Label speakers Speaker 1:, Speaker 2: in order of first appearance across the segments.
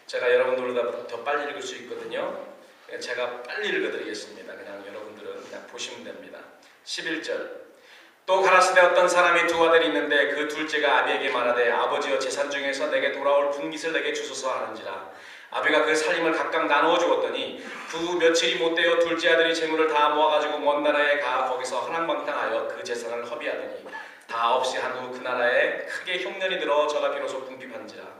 Speaker 1: 제가 여러분들보다 더 빨리 읽을 수 있거든요. 제가 빨리 읽어드리겠습니다. 그냥 여러분들은 그냥 보시면 됩니다. 11절. 또 가라사대 어떤 사람이 두 아들이 있는데 그 둘째가 아비에게 말하되 아버지여 재산 중에서 내게 돌아올 분깃을 내게 주소서 하는지라. 아비가 그 살림을 각각 나누어 주었더니 그 며칠이 못되어 둘째 아들이 재물을 다 모아가지고 먼 나라에 가 거기서 허랑방탕하여 그 재산을 허비하더니 다 없이 한 후 그 나라에 크게 흉년이 들어 저가 비로소 궁핍한지라.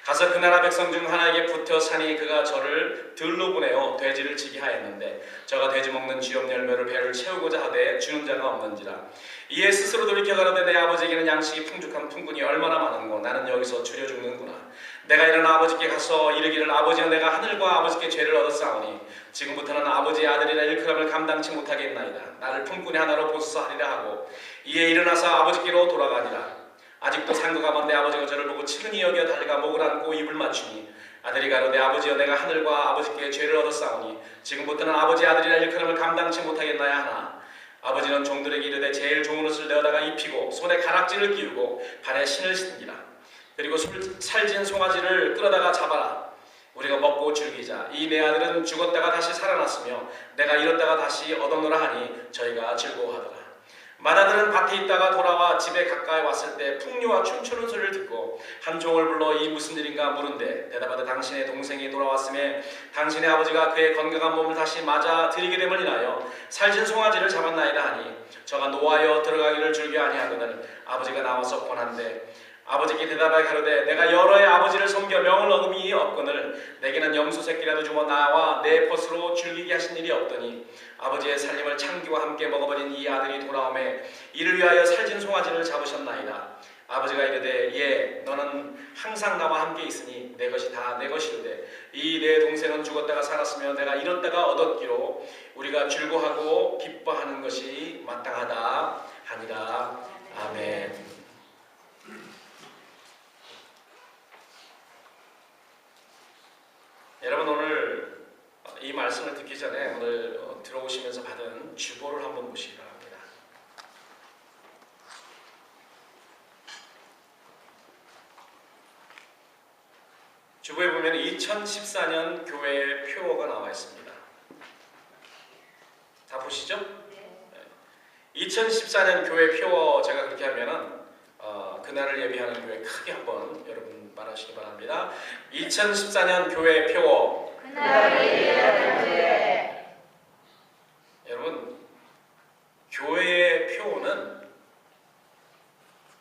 Speaker 1: 가서 그 나라 백성 중 하나에게 붙어 사니 그가 저를 들로 보내어 돼지를 치게 하였는데 저가 돼지 먹는 쥐염 열매를 배를 채우고자 하되 주는 자가 없는지라. 이에 스스로 돌이켜 가로되 내 아버지에게는 양식이 풍족한 품꾼이 얼마나 많은고 나는 여기서 줄여 죽는구나. 내가 일어나 아버지께 가서 이르기를 아버지여 내가 하늘과 아버지께 죄를 얻었사오니 지금부터는 아버지의 아들이라 일컬음을 감당치 못하겠나이다. 나를 품꾼이 하나로 보소서 하리라 하고 이에 일어나서 아버지께로 돌아가니라. 아직도 상고가 먼 내 아버지가 저를 보고 치근히 여겨 달려가 목을 안고 입을 맞추니 아들이 가로되 아버지여 내가 하늘과 아버지께 죄를 얻었사오니 지금부터는 아버지의 아들이라 일컬음을 감당치 못하겠나야 하나 아버지는 종들에게 이르되 제일 좋은 옷을 내어다가 입히고 손에 가락지를 끼우고 발에 신을 신기라. 그리고 살진 송아지를 끌어다가 잡아라. 우리가 먹고 즐기자. 이 내 아들은 죽었다가 다시 살아났으며 내가 잃었다가 다시 얻었노라 하니 저희가 즐거워하더라. 맏아들은 밭에 있다가 돌아와 집에 가까이 왔을 때 풍류와 춤추는 소리를 듣고 한 종을 불러 이 무슨 일인가 물은데 대답하되 당신의 동생이 돌아왔음에 당신의 아버지가 그의 건강한 몸을 다시 맞아 드리게 됨을 인하여 살진 송아지를 잡았나이다 하니 저가 노하여 들어가기를 즐겨 아니하거늘 아버지가 나와서 권한대 아버지께 대답하여 가로되 내가 여러 해 아버지를 섬겨 명을 어금이 없거늘 내게는 염소 새끼라도 주어 나와 내 벗으로 즐기게 하신 일이 없더니 아버지의 살림을 창기와 함께 먹어버린 이 아들이 돌아오매 이를 위하여 살진 송아지를 잡으셨나이다. 아버지가 이르되 예 너는 항상 나와 함께 있으니 내 것이 다 내 것이로되 이 내 동생은 죽었다가 살았으며 내가 잃었다가 얻었기로 우리가 즐거워하고 기뻐하는 것이 마땅하다 하니라. 아멘. 여러분 오늘 이 말씀을 듣기 전에 오늘 들어오시면서 받은 주보를 한번 보시기 바랍니다. 주보에 보면 2014년 교회 표어가 나와 있습니다. 다 보시죠? 2014년 교회 표어 제가 그렇게 하면은 그날을 예비하는 교회 크게 한번 여러분 말하시기 바랍니다. 2014년 교회 표어. 그날을 예비하는 교회. 여러분 교회의 표어는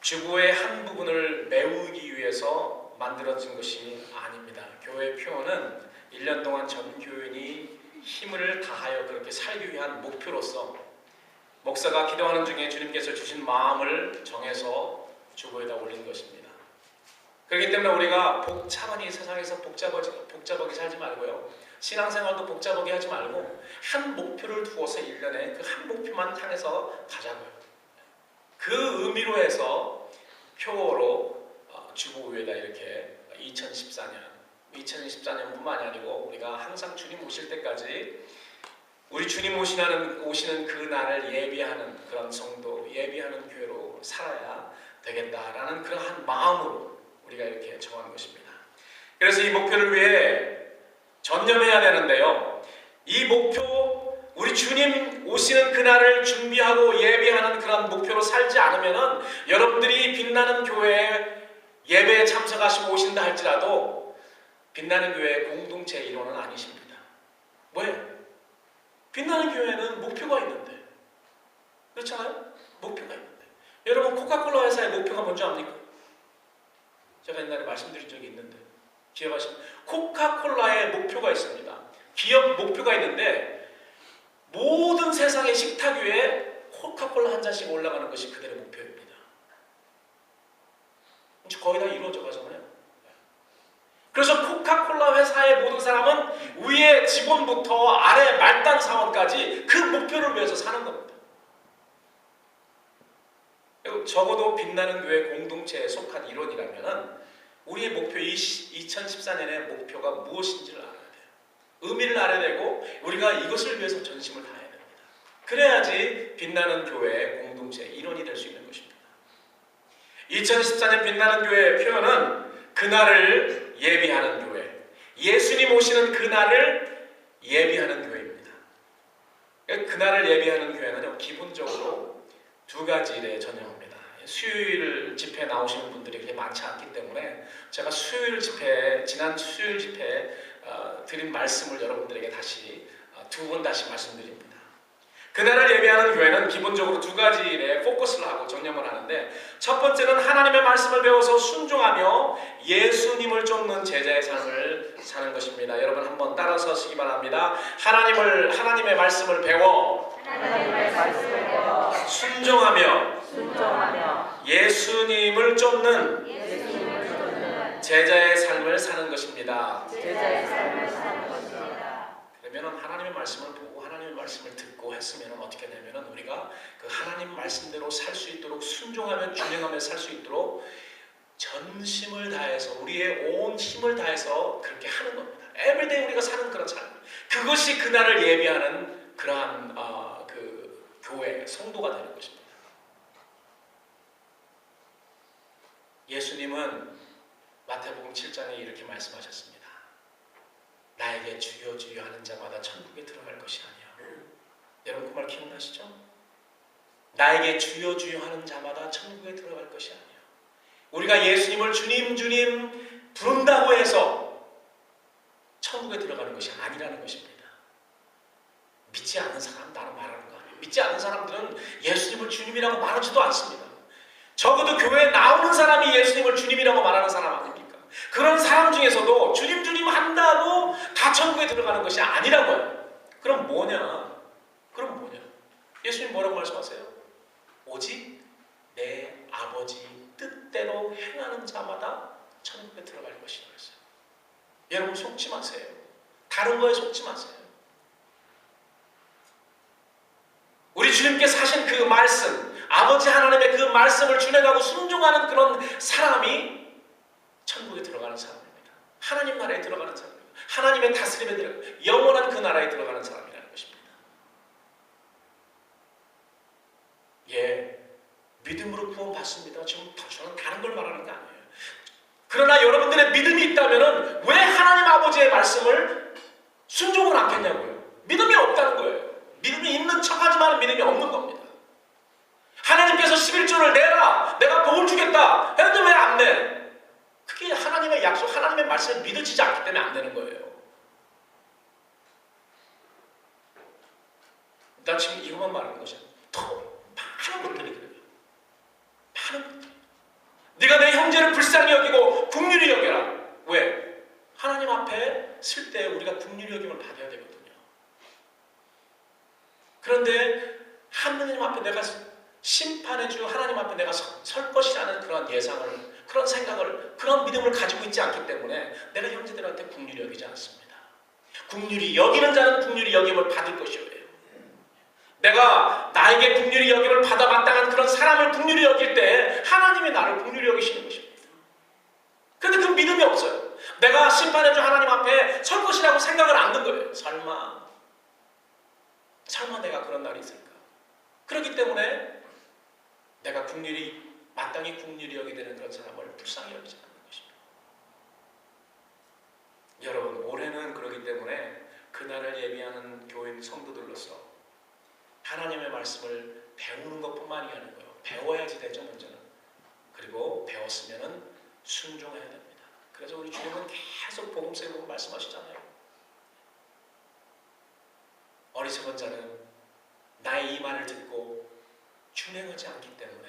Speaker 1: 주보의 한 부분을 메우기 위해서 만들어진 것이 아닙니다. 교회의 표어는 1년 동안 전 교인이 힘을 다하여 그렇게 살기 위한 목표로서 목사가 기도하는 중에 주님께서 주신 마음을 정해서 주보에다 올린 것입니다. 그렇기 때문에 우리가 복잡하니 세상에서 복잡하게 살지 말고요. 신앙생활도 복잡하게 하지 말고 한 목표를 두어서 1년에 그 한 목표만 향해서 가자고요. 그 의미로 해서 표어로 주보 위에다 이렇게 2014년뿐만이 아니고 우리가 항상 주님 오실 때까지 우리 주님 오시는 그 날을 예비하는 그런 성도, 예비하는 교회로 살아야 되겠다라는 그러한 마음으로 우리가 이렇게 정한 것입니다. 그래서 이 목표를 위해 전념해야 되는데요. 이 목표, 우리 주님 오시는 그날을 준비하고 예비하는 그런 목표로 살지 않으면은 여러분들이 빛나는 교회에 예배에 참석하시고 오신다 할지라도 빛나는 교회의 공동체 일원은 아니십니다. 뭐예요? 빛나는 교회는 목표가 있는데, 그렇잖아요? 목표가 있는데. 여러분 코카콜라 회사의 목표가 뭔지 압니까? 제가 옛날에 말씀드린 적이 있는데 기억하시나요? 코카콜라의 목표가 있습니다. 기업 목표가 있는데 모든 세상의 식탁 위에 코카콜라 한 잔씩 올라가는 것이 그들의 목표입니다. 이제 거의 다 이루어져 가잖아요. 그래서 코카콜라 회사의 모든 사람은 위에 직원부터 아래 말단 사원까지 그 목표를 위해서 사는 겁니다. 적어도 빛나는 교회 공동체에 속한 일원이라면 우리의 목표, 2014년의 목표가 무엇인지를 알아야 돼요. 의미를 알아야 되고 우리가 이것을 위해서 전심을 다해야 됩니다. 그래야지 빛나는 교회의 공동체의 일원이 될 수 있는 것입니다. 2014년 빛나는 교회의 표현은 그날을 예비하는 교회, 오시는 그날을 예비하는 교회입니다. 그날을 예비하는 교회는요, 기본적으로 두 가지 일에 전념합니다. 수요일 집회 나오시는 분들이 그렇게 많지 않기 때문에 제가 지난 수요일 집회에 드린 말씀을 여러분들에게 다시 두 번 다시 말씀드립니다. 그날을 예배하는 교회는 기본적으로 두 가지 일에 포커스를 하고 전념을 하는데, 첫 번째는 하나님의 말씀을 배워서 순종하며 예수님을 쫓는 제자의 삶을 사는 것입니다. 여러분 한번 따라서 하시기 바랍니다. 하나님의 말씀을 배워 순종하며 예수님을 쫓는 제자의 삶을 사는 것입니다. 그러면 하나님의 말씀을 보고 하나님의 말씀을 듣고 했으면 어떻게 되냐면 우리가 그 하나님 말씀대로 살 수 있도록 순종하며 준행하며 살 수 있도록 전심을 다해서 우리의 온 힘을 다해서 그렇게 하는 겁니다. 에브리데이 우리가 사는 그런 삶, 그것이 그날을 예비하는 그러한 그 교회 성도가 되는 것입니다. 예수님은 마태복음 7장에 이렇게 말씀하셨습니다. 나에게 주여 주여 하는 자마다 천국에 들어갈 것이 아니야. 여러분 그 말 기억나시죠? 나에게 주여 주여 하는 자마다 천국에 들어갈 것이 아니야. 우리가 예수님을 주님 주님 부른다고 해서 천국에 들어가는 것이 아니라는 것입니다. 믿지 않는 사람 나는 말하는 거 아니에요. 믿지 않는 사람들은 예수님을 주님이라고 말하지도 않습니다. 적어도 교회에 나오는 사람이 예수님을 주님이라고 말하는 사람 아닙니까? 그런 사람 중에서도 주님 주님 한다고 다 천국에 들어가는 것이 아니라고요. 그럼 뭐냐? 예수님 뭐라고 말씀하세요? 오직 내 아버지 뜻대로 행하는 자마다 천국에 들어갈 것이라고 했어요. 여러분 속지 마세요. 다른 거에 속지 마세요. 우리 주님께서 하신 그 말씀, 아버지 하나님의 그 말씀을 준행하고 순종하는 그런 사람이 천국에 들어가는 사람입니다. 하나님 나라에 들어가는 사람입니다. 하나님의 다스림에 들어가는, 영원한 그 나라에 들어가는 사람이라는 것입니다. 예, 믿음으로 구원받습니다. 지금 저는 다른 걸 말하는 게 아니에요. 그러나 여러분들의 믿음이 있다면 왜 하나님 아버지의 말씀을 순종을 않겠냐고요. 믿음이 없다는 거예요. 믿음이 있는 척하지만 믿음이 없는 겁니다. 하나님께서 11조를 내라, 내가 복을 주겠다 했는데 왜 안 내? 그게 하나님의 약속, 하나님의 말씀이 믿어지지 않기 때문에 안 되는 거예요. 나 지금 이것만 말하는 거죠. 더 많은 것들이 그래요. 많은 것들. 네가 내 형제를 불쌍히 여기고 긍휼히 여겨라. 왜? 하나님 앞에 쓸 때 우리가 긍휼히 여김을 받아야 되거든요. 그런데 하나님 앞에 내가 심판해 줄 하나님 앞에 내가 설 것이라는 그런 예상을, 그런 생각을, 그런 믿음을 가지고 있지 않기 때문에 내가 형제들한테 긍휼히 여기지 않습니다. 긍휼히 여기는 자는 긍휼히 여김을 받을 것이에요. 내가 나에게 긍휼히 여김을 받아 마땅한 그런 사람을 긍휼히 여길 때 하나님이 나를 긍휼히 여기시는 것입니다. 그런데 그 믿음이 없어요. 내가 심판해 줄 하나님 앞에 설 것이라고 생각을 안 든 거예요. 설마 내가 그런 날이 있을까? 그렇기 때문에 내가 마땅히 긍휼히 여기게 되는 그런 사람을 불쌍히 여기지 않는 것입니다. 여러분 올해는 그렇기 때문에 그날을 예비하는 교인 성도들로서 하나님의 말씀을 배우는 것뿐만이 아니고요. 배워야지 되죠, 먼저는. 그리고 배웠으면은 순종해야 됩니다. 그래서 우리 주님은 계속 복음서에 보면 말씀하시잖아요. 어리석은 자는 나의 이 말을 듣고 준행하지 않기 때문에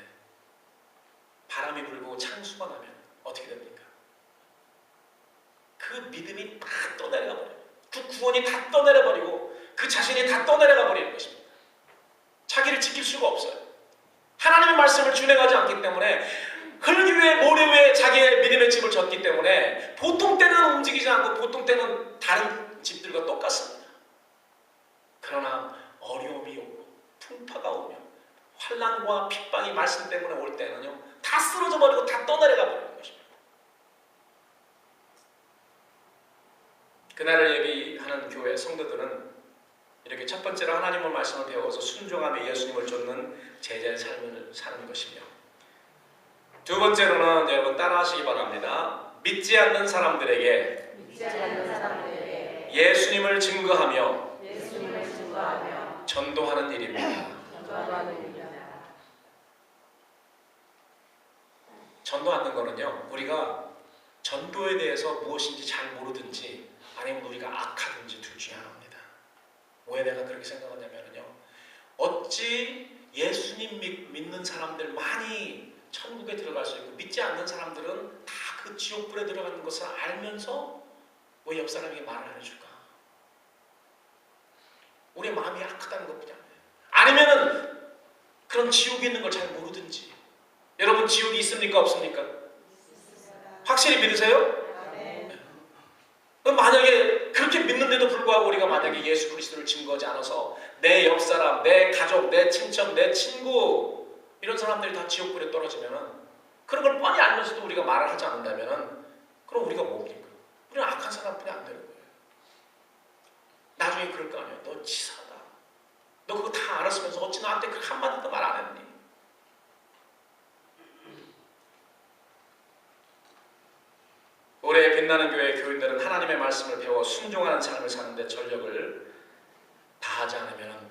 Speaker 1: 바람이 불고 창수가 나면 어떻게 됩니까? 그 믿음이 다 떠내려가 버려요. 그 구원이 다 떠내려 버리고 그 자신이 다 떠내려가 버리는 것입니다. 자기를 지킬 수가 없어요. 하나님의 말씀을 준행하지 않기 때문에 흙 위에 모래 위에 자기의 믿음의 집을 졌기 때문에 보통 때는 움직이지 않고 보통 때는 다른 집들과 똑같습니다. 그러나 어려움이 오고 풍파가 오며 환난과 핍박이 말씀 때문에 올 때는요 다 쓰러져 버리고 다 떠내려가 버리는 것입니다. 그날을 예비하는 교회 성도들은 이렇게 첫 번째로 하나님의 말씀을 배워서 순종하며 예수님을 쫓는 제자의 삶을 사는 것이며, 두 번째로는 여러분 따라하시기 바랍니다. 믿지 않는 사람들에게 예수님을 증거하며
Speaker 2: 예수님을 증거하며
Speaker 1: 전도하는 일입니다.
Speaker 2: 전도하는 일이다.
Speaker 1: 전도하는 거는요, 우리가 전도에 대해서 무엇인지 잘 모르든지 아니면 우리가 악하든지 둘 중에 하나입니다. 왜 내가 그렇게 생각하냐면요, 어찌 예수님 믿는 사람들 많이 천국에 들어갈 수 있고 믿지 않는 사람들은 다 그 지옥불에 들어가는 것을 알면서 왜 옆 사람에게 말을 안 해줄까? 우리의 마음이 악하다는 것뿐이 아니에요. 아니면은 그런 지옥이 있는 걸 잘 모르든지. 여러분, 지옥이 있습니까 없습니까? 확실히 믿으세요?
Speaker 2: 네.
Speaker 1: 그럼 만약에 그렇게 믿는데도 불구하고 우리가 만약에 예수 그리스도를 증거하지 않아서 내 옆사람, 내 가족, 내 친척, 내 친구 이런 사람들이 다 지옥불에 떨어지면은, 그런 걸 뻔히 알면서도 우리가 말을 하지 않는다면은, 그럼 우리가 뭡니까? 우리는 악한 사람뿐이 안 되는 거예요. 나중에 그럴 거 아니에요. 너 치사하다. 너 그거 다 알았으면서 어찌 나한테 그 한마디도 말 안 했니? 올해 빛나는 교회 교인들은 하나님의 말씀을 배워 순종하는 삶을 사는데 전력을 다하지 않으면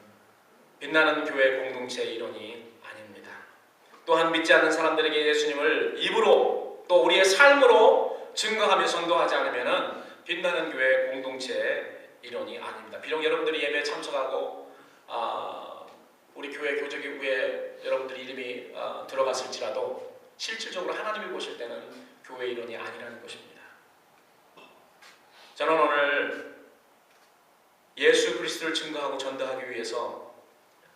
Speaker 1: 빛나는 교회 공동체의 일원이 아닙니다. 또한 믿지 않는 사람들에게 예수님을 입으로 또 우리의 삶으로 증거하며 전도하지 않으면 빛나는 교회 공동체의 일원이 아닙니다. 비록 여러분들이 예배에 참석하고 우리 교회 교적기구에 여러분들 이름이 들어갔을지라도 실질적으로 하나님이 보실 때는 교회 일원이 아니라는 것입니다. 저는 오늘 예수 그리스도를 증거하고 전도하기 위해서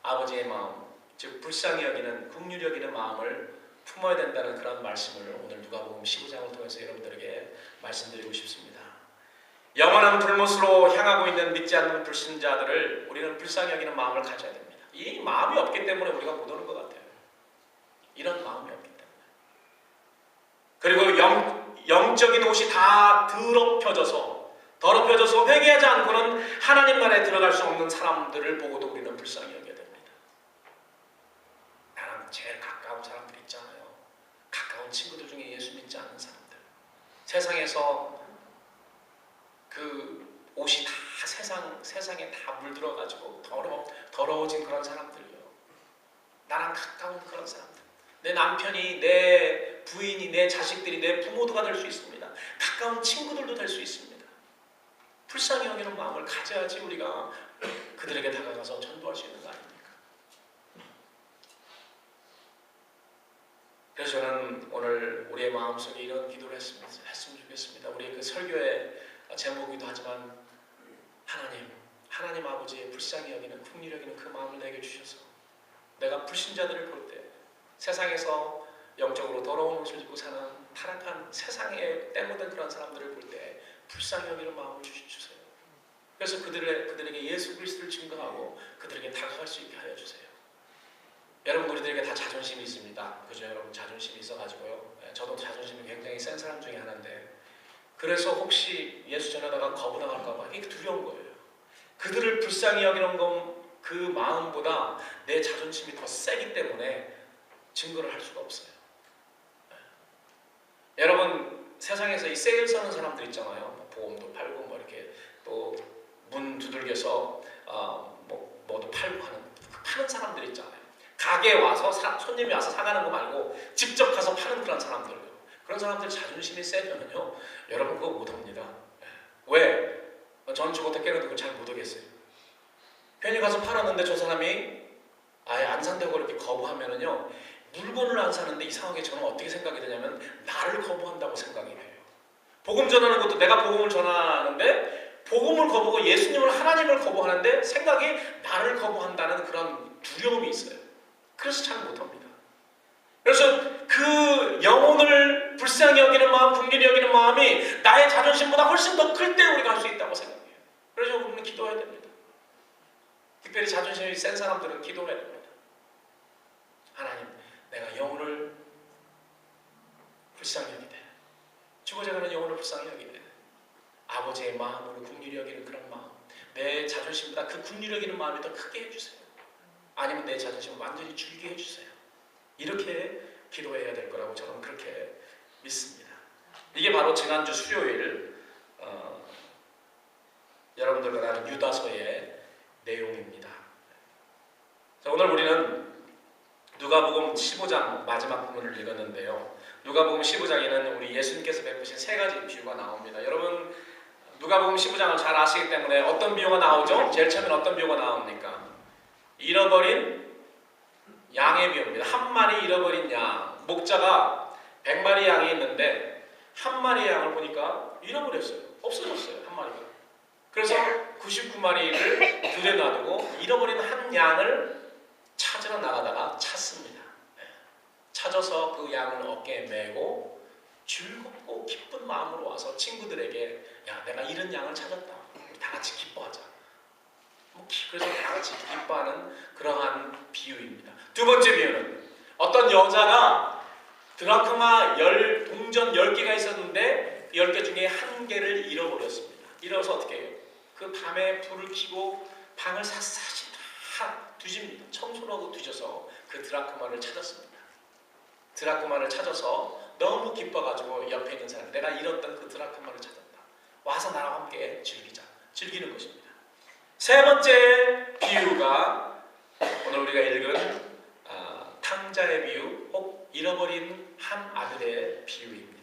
Speaker 1: 아버지의 마음, 즉 불쌍히 여기는, 긍휼히 여기는 마음을 품어야 된다는 그런 말씀을 오늘 누가복음 15장을 통해서 여러분들에게 말씀드리고 싶습니다. 영원한 불못으로 향하고 있는 믿지 않는 불신자들을 우리는 불쌍히 여기는 마음을 가져야 됩니다. 이 마음이 없기 때문에 우리가 못 오는 것 같아요. 이런 마음이 없기 때문에. 그리고 영적인 옷이 다 더럽혀져서 회개하지 않고는 하나님 나라에 들어갈 수 없는 사람들을 보고도 우리는 불쌍히 여겨야 됩니다. 나랑 제일 가까운 사람들 있잖아요. 가까운 친구들 중에 예수 믿지 않는 사람들. 세상에서 그 옷이 다 세상에 다 물들어가지고 더러워진 그런 사람들이요. 나랑 가까운 그런 사람들. 내 남편이, 내 부인이, 내 자식들이, 내 부모도가 될 수 있습니다. 가까운 친구들도 될 수 있습니다. 불쌍히 여기는 마음을 가져야지 우리가 그들에게 다가가서 전도할 수 있는 거 아닙니까? 그래서 저는 오늘 우리의 마음속에 이런 기도를 했으면 좋겠습니다. 우리의 그 설교의 제목이기도 하지만, 하나님 아버지의 불쌍히 여기는, 긍휼히 여기는 그 마음을 내게 주셔서 내가 불신자들을 볼 때, 세상에서 영적으로 더러운 옷을 입고 사는 타락한 세상에 때묻은 그런 사람들을 볼 때 불쌍히 여기는 마음을 주세요. 그래서 그들에게 예수 그리스도를 증거하고 그들에게 다가갈 수 있게 하여 주세요. 여러분, 우리들에게 다 자존심이 있습니다. 그죠? 여러분, 자존심이 있어가지고요. 저도 자존심이 굉장히 센 사람 중에 하나인데, 그래서 혹시 예수 전하다가 거부당할까 봐 이게 두려운 거예요. 그들을 불쌍히 여기는 그 마음보다 내 자존심이 더 세기 때문에 증거를 할 수가 없어요. 여러분, 세상에서 이 세일 서는 사람들 있잖아요. 보험도 팔고 뭐 이렇게 또 문 두들겨서 뭐도 팔고 파는 사람들 있잖아요. 가게에 와서 손님이 와서 사가는 거 말고 직접 가서 파는 그런 사람들요. 그런 사람들 자존심이 세면은요, 여러분 그거 못합니다. 왜? 저는 죽었다 깨어나도 그걸 잘 못하겠어요. 괜히 가서 팔았는데 저 사람이 아예 안 산다고 이렇게 거부하면은요, 물건을 안 사는데 이상하게 저는 어떻게 생각이 되냐면 나를 거부한다고 생각이 돼요. 복음 전하는 것도 내가 복음을 전하는데 복음을 거부하고 예수님을, 하나님을 거부하는데 생각이 나를 거부한다는 그런 두려움이 있어요. 그래서 잘 못합니다. 그래서 그 영혼을 불쌍히 여기는 마음, 긍휼히 여기는 마음이 나의 자존심보다 훨씬 더 클 때 우리가 할 수 있다고 생각해요. 그래서 우리는 기도해야 됩니다. 특별히 자존심이 센 사람들은 기도해야 됩니다. 하나님, 내가 영혼을 불쌍히 여기되, 죽어져가는 영혼을 불쌍히 여기되, 아버지의 마음으로 긍휼히 여기는 그런 마음, 내 자존심보다 그 긍휼히 여기는 마음이 더 크게 해주세요. 아니면 내 자존심을 완전히 줄게 해주세요. 이렇게 기도해야 될 거라고 저는 그렇게 믿습니다. 이게 바로 지난주 수요일 여러분들과 나눈 유다서의 내용입니다. 자, 오늘 우리는 누가복음 15장 마지막 부분을 읽었는데요. 누가복음 15장에는 우리 예수님께서 베푸신 세 가지 비유가 나옵니다. 여러분 누가복음 15장을 잘 아시기 때문에 어떤 비유가 나오죠? 제일 처음엔 어떤 비유가 나옵니까? 잃어버린 양의 비유입니다. 한 마리 잃어버린 양. 목자가 100마리 양이 있는데 한 마리 양을 보니까 잃어버렸어요. 없어졌어요. 한 마리가. 그래서 99마리를 들여 놔두고 잃어버린 한 양을 찾으러 나가다가 찾습니다. 찾아서 그 양을 어깨에 메고 즐겁고 기쁜 마음으로 와서 친구들에게 야, 내가 잃은 양을 찾았다. 우리 다 같이 기뻐하자. 그래서 다 같이 기뻐하는 그러한 비유입니다. 두 번째 비유는 어떤 여자가 드라크마 동전 10개가 있었는데 10개 중에 1개를 잃어버렸습니다. 잃어서 어떻게 해요? 그 밤에 불을 켜고 방을 샅샅이 다 뒤집니다. 청소를 하고 뒤져서 그 드라크마를 찾았습니다. 드라크마를 찾아서 너무 기뻐가지고 옆에 있는 사람, 내가 잃었던 그 드라크마를 찾았다. 와서 나랑 함께 즐기는 것입니다. 세 번째 비유가 오늘 우리가 읽은 탕자의 비유, 혹 잃어버린 한 아들의 비유입니다.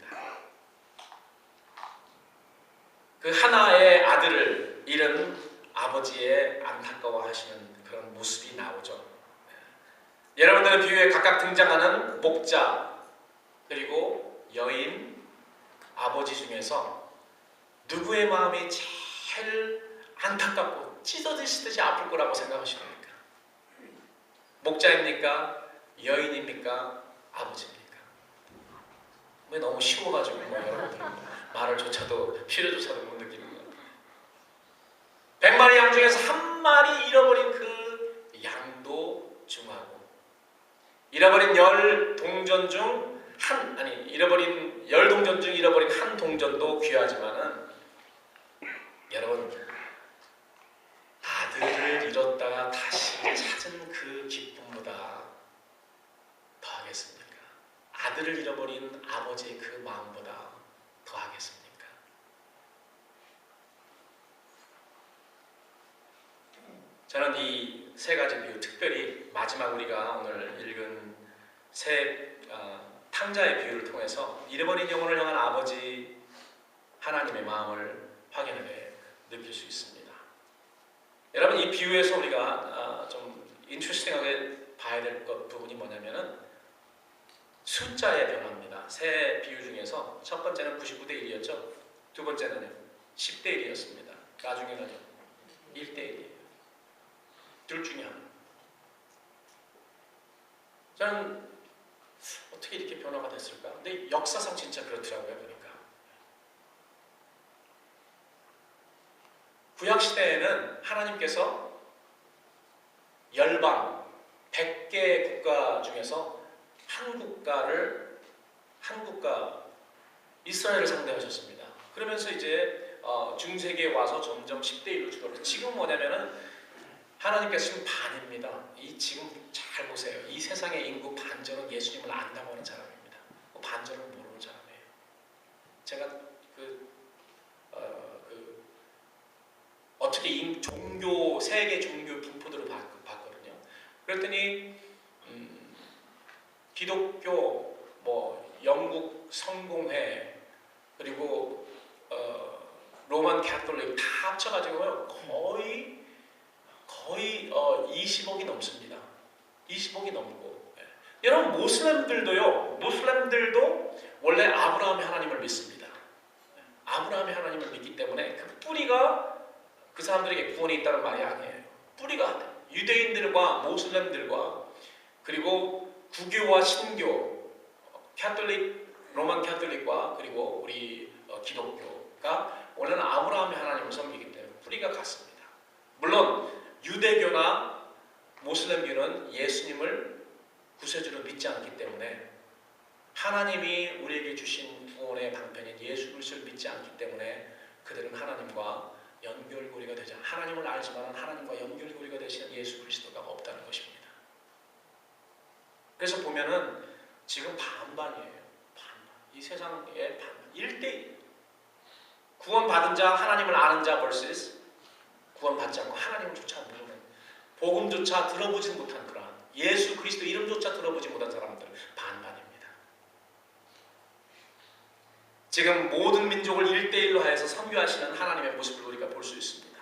Speaker 1: 그 하나의 아들을 잃은 아버지의 안타까워하시는 그런 모습이 나오죠. 여러분들의 비유에 각각 등장하는 목자 그리고 여인, 아버지 중에서 누구의 마음이 제일 안타깝고 찢어지시듯이 아플 거라고 생각하십니까? 목자입니까? 여인입니까? 아버지입니까? 왜 너무 쉬워가지고 여러분들 말을 필요조차도 못 느끼는 거예요. 100마리 양 중에서 한 마리 잃어버린 그 양도 중하고 잃어버린 10동전 중 잃어버린 10동전 중 잃어버린 한 동전도 귀하지만은 여러분 아들을 잃었다가 다시 찾은 그 기쁨보다 더하겠습니까? 아들을 잃어버린 아버지의 그 마음보다 더하겠습니까? 저는 이 세 가지 비유, 특별히 마지막 우리가 오늘 읽은 탕자의 비유를 통해서 잃어버린 영혼을 향한 아버지 하나님의 마음을 확연하게 느낄 수 있습니다. 여러분 이 비유에서 우리가 좀 인트레스팅하게 봐야 될 부분이 뭐냐면은 숫자의 변화입니다. 세 비유 중에서 첫 번째는 99대 1이었죠. 두 번째는 10대 1이었습니다. 나중에는요 1대 1이에요. 둘 중에 하나. 저는 어떻게 이렇게 변화가 됐을까? 근데 역사상 진짜 그렇더라고요. 보니까 구약 시대에는 하나님께서 열방 100개 국가 중에서 한 국가 이스라엘을 상대하셨습니다. 그러면서 이제 중세기에 와서 점점 10대 1로 줄어들었어요. 지금 뭐냐면은 하나님께서 지금 반입니다. 지금 잘 보세요. 이 세상의 인구 반절은 예수님을 안다고 하는 사람입니다. 반절은 모르는 사람이에요. 제가 어떻게 세계 종교 분포들을 봤거든요. 그랬더니 기독교, 영국 성공회 그리고 로만 캐톨릭 다 합쳐가지고요 거의 20억이 넘습니다. 20억이 넘고 여러분 모슬렘들도 원래 아브라함의 하나님을 믿습니다. 아브라함의 하나님을 믿기 때문에 그 뿌리가 그 사람들에게 구원이 있다는 말이 아니에요. 뿌리가 유대인들과 모슬렘들과 그리고 구교와 신교, 로만 캐톨릭과 그리고 우리 기독교가 원래는 아브라함의 하나님을 섬기기 때문에 뿌리가 같습니다. 물론 유대교나 모슬렘교는 예수님을 구세주로 믿지 않기 때문에 하나님이 우리에게 주신 구원의 방편인 예수 그리스도를 믿지 않기 때문에 그들은 하나님과 연결고리가 되지 하나님을 알지만 하나님과 연결고리가 되시는 예수 그리스도가 없다는 것입니다. 그래서 보면은 지금 반반이에요. 이 세상의 반반 1대1 구원받은 자 하나님을 아는 자 vs 구원받지 않고 하나님조차 모르는, 복음조차 들어보지 못한 그러한, 예수 그리스도 이름조차 들어보지 못한 사람들 반반입니다. 지금 모든 민족을 1대1로 하여서 선교하시는 하나님의 모습을 우리가 볼 수 있습니다.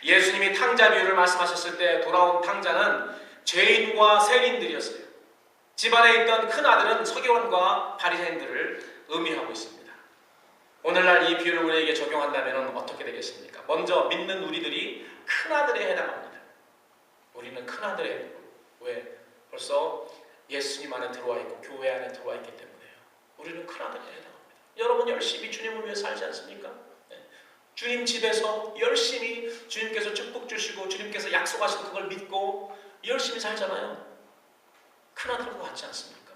Speaker 1: 예수님이 탕자 비유를 말씀하셨을 때 돌아온 탕자는 죄인과 세린들이었어요. 집안에 있던 큰 아들은 서기관과 바리새인들을 의미하고 있습니다. 오늘날 이 비유를 우리에게 적용한다면 어떻게 되겠습니까? 먼저 믿는 우리들이 큰 아들에 해당합니다. 우리는 큰 아들에 해당합니다. 왜? 벌써 예수님 안에 들어와 있고 교회 안에 들어와 있기 때문에요. 우리는 큰 아들에 해당합니다. 여러분 열심히 주님을 위해 살지 않습니까? 주님 집에서 열심히 주님께서 축복 주시고 주님께서 약속하신 그걸 믿고 열심히 살잖아요. 큰아들과 같지 않습니까?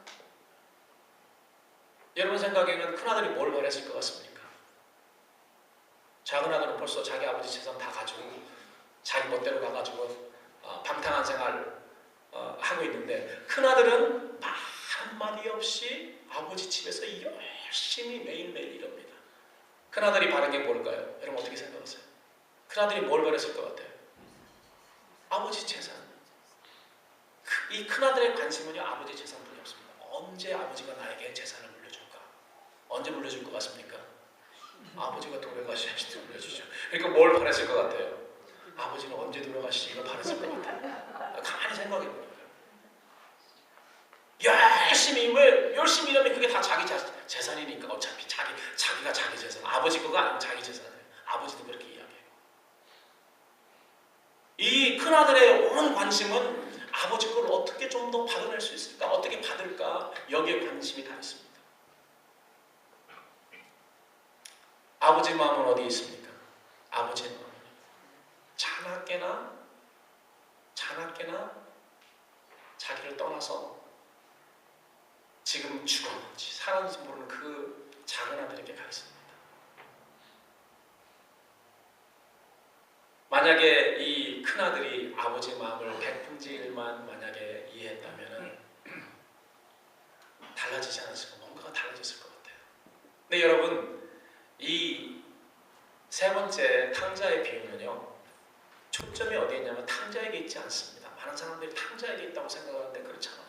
Speaker 1: 여러분 생각에는 큰아들이 뭘 바랬을 것 같습니까? 작은 아들은 벌써 자기 아버지 재산 다 가지고 자기 멋대로 가가지고 방탕한 생활 하고 있는데, 큰아들은 말 한마디 없이 아버지 집에서 열심히 매일매일 일합니다. 큰아들이 바른 게 뭘까요? 여러분 어떻게 생각하세요? 큰아들이 뭘 바랬을 것 같아요? 아버지 재산. 이 큰아들의 관심은요, 아버지 재산뿐이 없습니다. 언제 아버지가 나에게 재산을 물려줄까? 언제 물려줄 것 같습니까? 아버지가 돌아가셔야지 물려주죠. 그러니까 뭘 바랬을 것 같아요? 아버지는 언제 돌아가시지? 이걸 바랬을 것 같아요. 가만히 생각해보니까 열심히 일하면 그게 다 자기 재산이니까. 어차피 자기가 자기 재산, 아버지 거가 아니면 자기 재산이에요. 아버지도 그렇게 이야기해요. 이 큰아들의 온 관심은 아버지 걸 어떻게 좀 더 받아낼 수 있을까? 어떻게 받을까? 여기에 관심이 다 있습니다. 아버지 마음은 어디에 있습니까? 아버지의 마음은 자나깨나 자기를 떠나서 지금 죽었는지 살았는지 모르는 그 작은 아들에게 가 있습니다. 만약에 이 큰아들이 아버지의 마음을 100분의 1만 만약에 이해했다면 달라지지 않았을까? 뭔가가 달라졌을 것 같아요. 근데 여러분, 이 세 번째 탕자의 비유는요, 초점이 어디에 있냐면 탕자에게 있지 않습니다. 많은 사람들이 탕자에게 있다고 생각하는데 그렇지 않아요.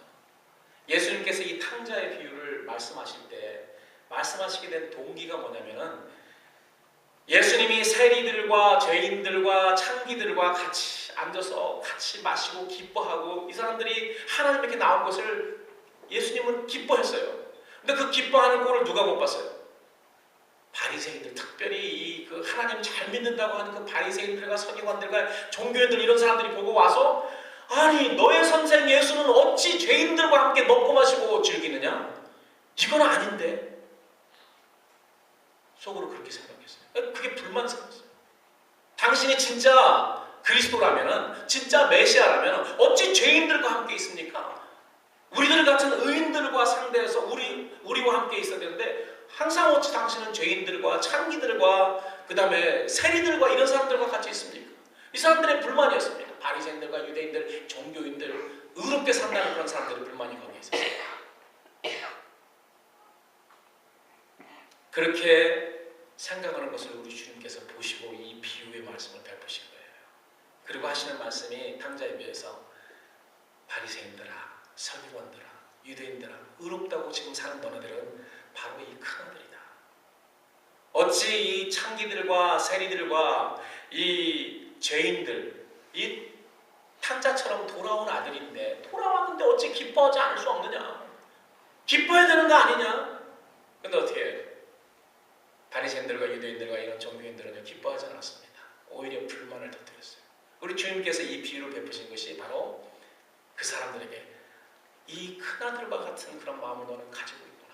Speaker 1: 예수님께서 이 탕자의 비유를 말씀하실 때 말씀하시게 된 동기가 뭐냐면은, 예수님이 세리들과 죄인들과 창기들과 같이 앉아서 같이 마시고 기뻐하고 이 사람들이 하나님께 나온 것을 예수님은 기뻐했어요. 근데 그 기뻐하는 꼴을 누가 못 봤어요? 바리새인들, 특별히 그 하나님 잘 믿는다고 하는 그 바리새인들과 서기관들과 종교인들, 이런 사람들이 보고 와서, 아니 너의 선생 예수는 어찌 죄인들과 함께 먹고 마시고 즐기느냐? 이건 아닌데. 속으로 그렇게 생각했어요. 그게 불만스러웠어요. 당신이 진짜 그리스도라면, 진짜 메시아라면 어찌 죄인들과 함께 있습니까? 우리들 같은 의인들과 상대해서 우리와 함께 있어야 되는데, 항상 어찌 당신은 죄인들과 창기들과 그 다음에 세리들과 이런 사람들과 같이 있습니까? 이 사람들의 불만이었습니다. 바리새인들과 유대인들, 종교인들, 의롭게 산다는 그런 사람들의 불만이 거기에 있었어요. 그렇게 생각하는 것을 우리 주님께서 보시고 이 비유의 말씀을 베푸신 거예요. 그리고 하시는 말씀이 탕자에 비해서 바리새인들아, 서기관들아, 유대인들아, 의롭다고 지금 사는 너네들은 바로 이 큰아들이다. 어찌 이 창기들과 세리들과 이 죄인들, 이 탕자처럼 돌아온 아들인데, 돌아왔는데 어찌 기뻐하지 않을 수 없느냐? 기뻐해야 되는 거 아니냐? 근데 어떻게 해요? 바리새인들과 유대인들과 이런 종교인들은 기뻐하지 않았습니다. 오히려 불만을 터뜨렸어요. 우리 주님께서 이 비유를 베푸신 것이 바로 그 사람들에게 이 큰아들과 같은 그런 마음을 너는 가지고 있구나.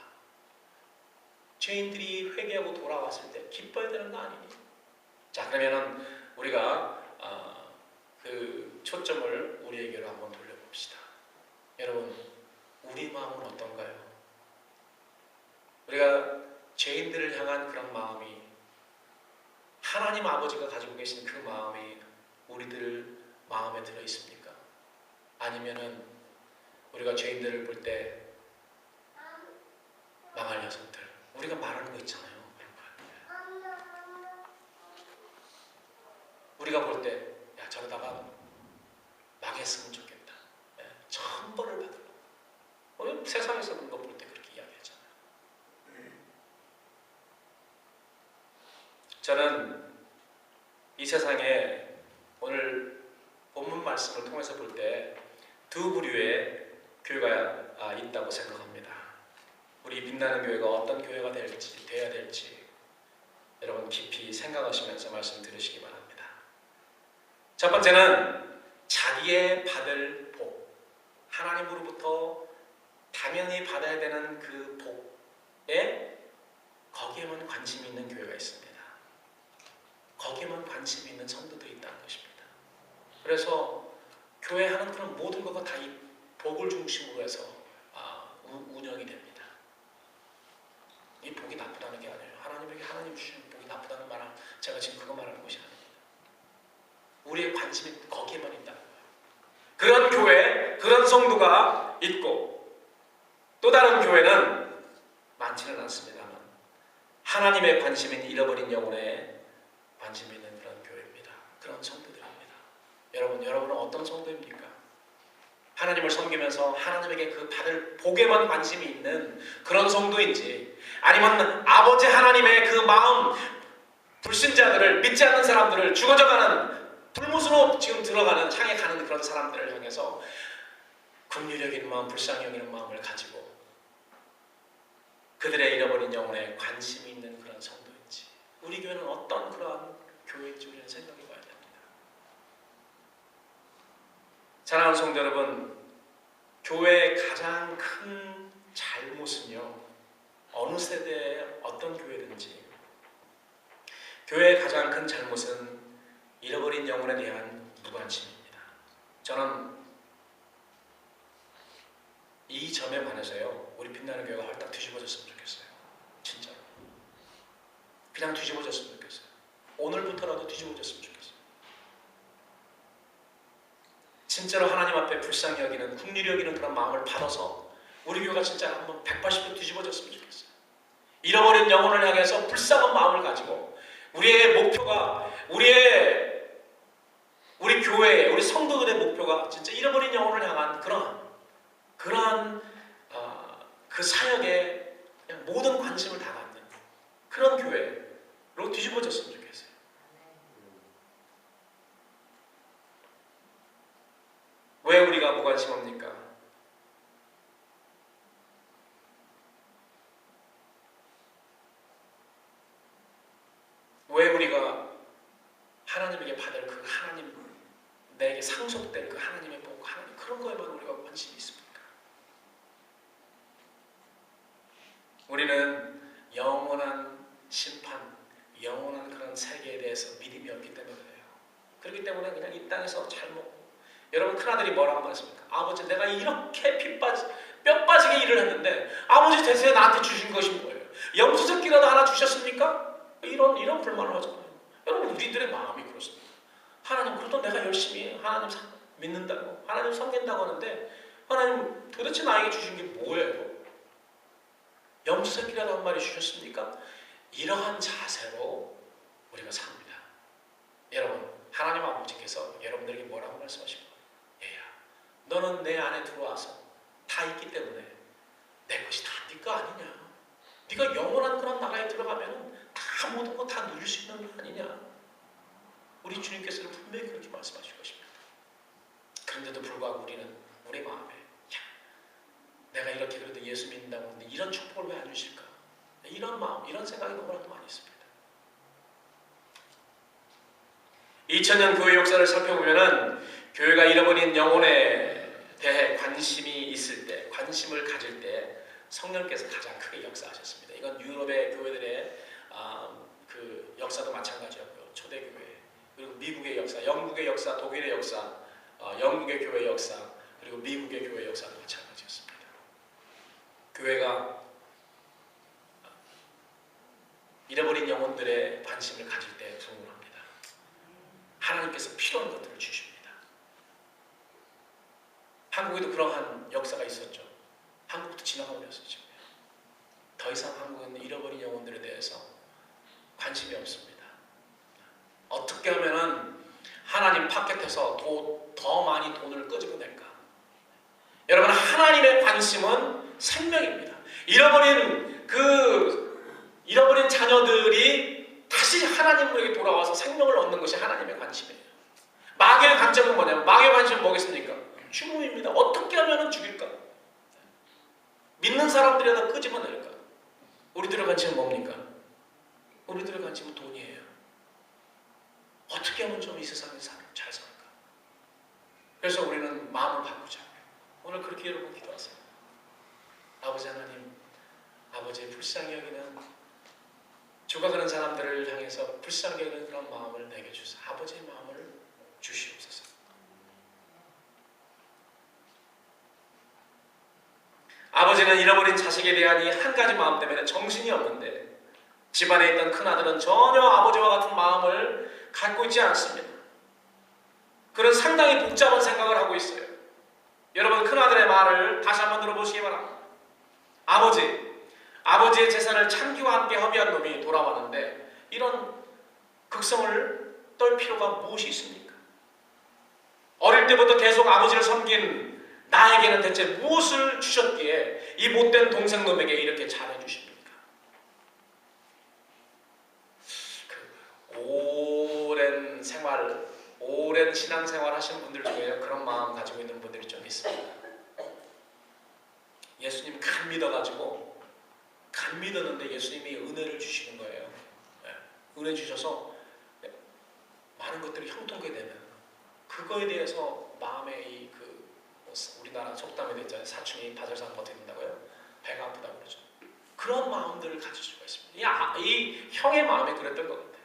Speaker 1: 죄인들이 회개하고 돌아왔을 때 기뻐해야 되는 거 아니니? 자, 그러면은 우리가 그 초점을 우리에게로 한번 돌려봅시다. 여러분, 우리 마음은 어떤가요? 우리가 죄인들을 향한 그런 마음이, 하나님 아버지가 가지고 계신 그 마음이 우리들 마음에 들어 있습니까? 아니면은 우리가 죄인들을 볼 때 망할 녀석들, 우리가 말하는 거 있잖아요. 그런 거. 우리가 볼 때 야 저러다가 망했으면 좋겠다. 천벌을 받으려고. 세상에서 그런 거 볼 때 그렇게 이야기하잖아요. 저는 이 세상에 오늘 본문 말씀을 통해서 볼 때 두 부류의 교회가 있다고 생각합니다. 우리 빛나는 교회가 어떤 교회가 돼야 될지 여러분 깊이 생각하시면서 말씀 들으시기 바랍니다. 첫 번째는 자기의 받을 복, 하나님으로부터 당연히 받아야 되는 그 복에 거기에만 관심이 있는 교회가 있습니다. 거기에만 관심이 있는 성도들이 있다는 것입니다. 그래서 교회 하는 그런 모든 것과 다 이 복을 중심으로 해서 운영이 됩니다. 이 복이 나쁘다는 게 아니에요. 하나님에게 하나님 주시는 복이 나쁘다는 말은 제가 지금 그거 말하는 것이 아닙니다. 우리의 관심이 거기에만 있다는 거예요. 그런 교회, 그런 성도가 있고 또 다른 교회는 많지는 않습니다만 하나님의 관심인 잃어버린 영혼에 관심이 있는 그런 교회입니다. 그런 성도들입니다. 여러분은 어떤 성도입니까? 하나님을 섬기면서 하나님에게 그 받을 복에만 관심이 있는 그런 성도인지, 아니면 아버지 하나님의 그 마음, 불신자들을, 믿지 않는 사람들을, 죽어져가는 불못으로 지금 들어가는, 향해 가는 그런 사람들을 향해서 긍휼히 여기는 마음, 불쌍히 여기는 마음을 가지고 그들의 잃어버린 영혼에 관심이 있는 그런 성도인지, 우리 교회는 어떤 그러한 교회인지 우리는 생각해 봐야 됩니다. 사랑하는 성도 여러분, 교회의 가장 큰 잘못은요, 어느 세대의 어떤 교회든지 교회의 가장 큰 잘못은 잃어버린 영혼에 대한 무관심입니다. 저는 이 점에 관해서요, 우리 빛나는 교회가 헐딱 뒤집어졌으면 좋겠어요. 진짜로. 그냥 뒤집어졌으면 좋겠어요. 오늘부터라도 뒤집어졌으면 좋겠어요. 진짜로 하나님 앞에 불쌍히 여기는, 긍휼히 여기는 그런 마음을 받아서 우리 교회가 진짜 한번 180도 뒤집어졌으면 좋겠어요. 잃어버린 영혼을 향해서 불쌍한 마음을 가지고 우리의 목표가, 우리 교회, 우리 성도들의 목표가 진짜 잃어버린 영혼을 향한 그러한 그 사역에 그냥 모든 관심을 다 갖는 그런 교회로 뒤집어졌으면 좋겠어요. 왜 우리가 무관심합니까? 왜 우리가 하나님에게 받을 그 하나님, 내게 상속될 그 하나님의 복, 하나님 그런 거에만 우리가 관심이 있습니까? 우리는 영원한 심판, 영원한 그런 세계에 대해서 믿음이 없기 때문에 그래요. 그렇기 때문에 그냥 이 땅에서 잘 먹고, 여러분 큰아들이 뭐라고 말했습니까? 아버지, 내가 이렇게 뼈 빠지게 일을 했는데 아버지 대신에 나한테 주신 것이 뭐예요? 염소새끼라도 하나 주셨습니까? 이런 불만을 하잖아요. 여러분, 우리들의 마음이 그렇습니다. 하나님, 그래도 내가 열심히 하나님 믿는다고, 하나님 섬긴다고 하는데 하나님 도대체 나에게 주신 게 뭐예요? 염소새끼라도 한 마리 주셨습니까? 이러한 자세로 우리가 삽니다. 여러분, 하나님 아버지께서 여러분들에게 뭐라고 말씀하신 거예요? 얘야, 너는 내 안에 들어와서 다 있기 때문에 내 것이 다 네 거 아니냐? 네가 영원한 그런 나라에 들어가면 다 모든 거 다 누릴 수 있는 거 아니냐? 우리 주님께서는 분명히 그렇게 말씀하실 것입니다. 그런데도 불구하고 우리는 우리 마음에, 야, 내가 이렇게 그래도 예수 믿는다고 하는데 이런 축복을 왜 안 주실까? 이런 마음, 이런 생각이 너무나도 많이 있습니다. 2000년 교회 역사를 살펴보면은 교회가 잃어버린 영혼에 대해 관심이 있을 때, 관심을 가질 때 성령께서 가장 크게 역사하셨습니다. 이건 유럽의 교회들의 그 역사도 마찬가지였고요. 초대교회, 그리고 미국의 역사, 영국의 역사, 독일의 역사, 영국의 교회 역사, 그리고 미국의 교회 역사도 마찬가지였습니다. 교회가 잃어버린 영혼들의 관심을 가질 때 부흥합니다. 하나님께서 필요한 것들을 주십니다. 한국에도 그러한 역사가 있었죠. 한국도 지나가 버렸었죠. 더 이상 한국에는 잃어버린 영혼들에 대해서 관심이 없습니다. 어떻게 하면은 하나님 파켓에서 더 많이 돈을 끄집어낼까? 여러분, 하나님의 관심은 생명입니다. 잃어버린 자녀들이 다시 하나님에게 돌아와서 생명을 얻는 것이 하나님의 관심이에요. 마귀의 관점은 뭐냐면, 마귀의 관심은 뭐겠습니까? 죽음입니다. 어떻게 하면 죽일까? 믿는 사람들이라도 끄집어낼까? 우리들의 관심은 뭡니까? 우리들의 관심은 돈이에요. 어떻게 하면 좀 이 세상에 잘 살까? 그래서 우리는 마음을 바꾸자고요. 오늘 그렇게 여러분 기도하세요. 아버지 하나님, 아버지의 불쌍히 여기는, 죽어가는 사람들을 향해서 불쌍히 여기는 그런 마음을 내게 주세요. 아버지의 마음을 주시옵소서. 아버지는 잃어버린 자식에 대한 이 한 가지 마음 때문에 정신이 없는데, 집안에 있던 큰아들은 전혀 아버지와 같은 마음을 갖고 있지 않습니다. 그는 상당히 복잡한 생각을 하고 있어요. 여러분, 큰아들의 말을 다시 한번 들어보시기 바랍니다. 아버지의 재산을 창기와 함께 협의한 놈이 돌아왔는데 이런 극성을 떨 필요가 무엇이 있습니까? 어릴 때부터 계속 아버지를 섬긴 나에게는 대체 무엇을 주셨기에 이 못된 동생놈에게 이렇게 잘해주십니까? 오랜 신앙생활 하시는 분들 중에 그런 마음 가지고 있는 분들이 좀 있습니다. 예수님 간 믿었는데 예수님이 은혜를 주시는 거예요. 은혜 주셔서 많은 것들이 형통하게 되면 그거에 대해서 마음에 우리나라 속담에 있잖아요. 사춘이 바절상 버틴다고요. 배가 아프다고 그러죠. 그런 마음들을 가질 수가 있습니다. 이 형의 마음이 그랬던 것 같아요.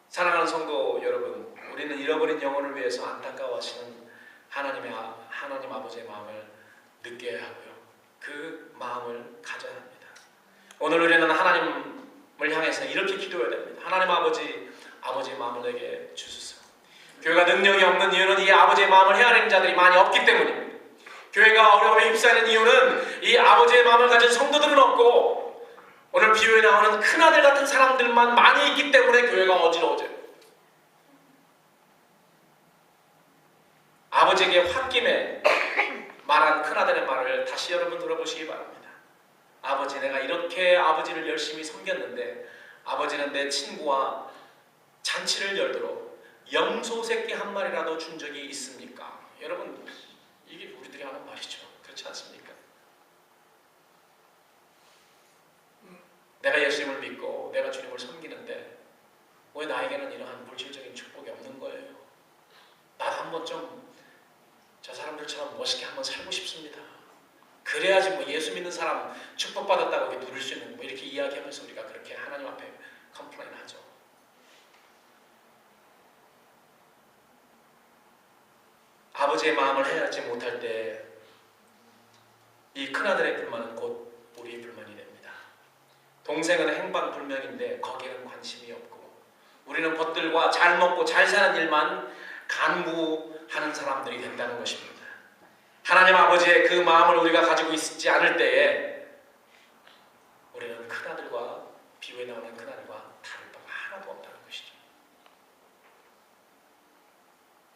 Speaker 1: 사랑하는 성도 여러분, 우리는 잃어버린 영혼을 위해서 안타까워하시는 하나님 아버지의 마음을 느껴야 하고요. 그 마음을 가져야 합니다. 오늘 우리는 하나님을 향해서 이렇게 기도해야 됩니다. 하나님 아버지의 마음을 내게 주소서. 교회가 능력이 없는 이유는 이 아버지의 마음을 헤아리는 자들이 많이 없기 때문입니다. 교회가 어려움에 휩싸이는 이유는 이 아버지의 마음을 가진 성도들은 없고, 오늘 비유에 나오는 큰아들 같은 사람들만 많이 있기 때문에 교회가 어지러워져요. 아버지에게 홧김에 말한 큰아들의 말을 다시 여러분 들어보시기 바랍니다. 아버지, 내가 이렇게 아버지를 열심히 섬겼는데 아버지는 내 친구와 잔치를 열도록 염소 새끼 한 마리라도 준 적이 있습니까? 여러분, 이게 우리들이 하는 말이죠. 그렇지 않습니까? 내가 예수님을 믿고 내가 주님을 섬기는데 왜 나에게는 이러한 물질적인 축복이 없는 거예요? 나도 한번 좀 저 사람들처럼 멋있게 한번 살고 싶습니다. 그래야지 예수 믿는 사람 축복받았다고 이렇게 누릴 수 있는 이렇게 이야기하면서 우리가 그렇게 하나님 앞에 컴플레인 하죠. 아버지의 마음을 헤아리지 못할 때 이 큰아들의 불만은 곧 우리의 불만이 됩니다. 동생은 행방불명인데 거기에는 관심이 없고 우리는 벗들과 잘 먹고 잘 사는 일만 간구하는 사람들이 된다는 것입니다. 하나님 아버지의 그 마음을 우리가 가지고 있지 않을 때에 우리는 큰아들과 비유에 나오는 큰아들과 다를 바가 하나도 없다는 것이죠.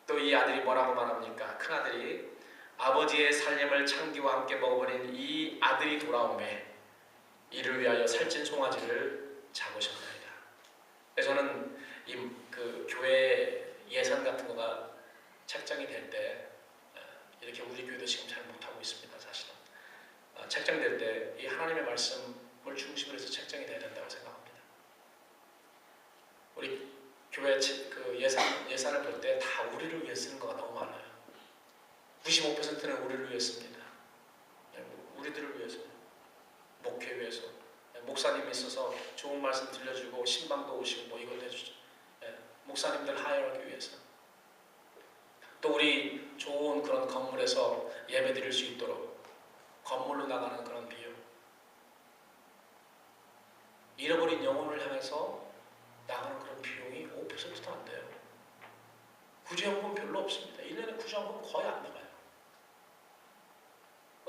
Speaker 1: 또 이 아들이 뭐라고 말합니까? 큰아들이 아버지의 살림을 창기와 함께 먹어버린 이 아들이 돌아오매 이를 위하여 살찐 송아지를 잡으셨나이다. 저는 그 교회 예산 같은 거가 책정이 될 때 이렇게 우리 교회도 지금 잘 못하고 있습니다. 사실은 책정될 때 이 하나님의 말씀을 중심으로 해서 책정이 돼야 된다고 생각합니다. 우리 교회 그 예산을 볼 때 다 우리를 위해 쓰는 거가 너무 많아요. 95%는 우리를 위해 씁니다. 우리들을 위해서, 목회 위해서, 목사님이 있어서 좋은 말씀 들려주고 신방도 오시고 이걸 해주죠. 목사님들 하여하기 위해서. 또 우리 좋은 그런 건물에서 예배 드릴 수 있도록 건물로 나가는 그런 비용. 잃어버린 영혼을 향해서 나가는 그런 비용이 5%도 안 돼요. 구제헌금 별로 없습니다. 1년에 구제헌금 거의 안 나가요.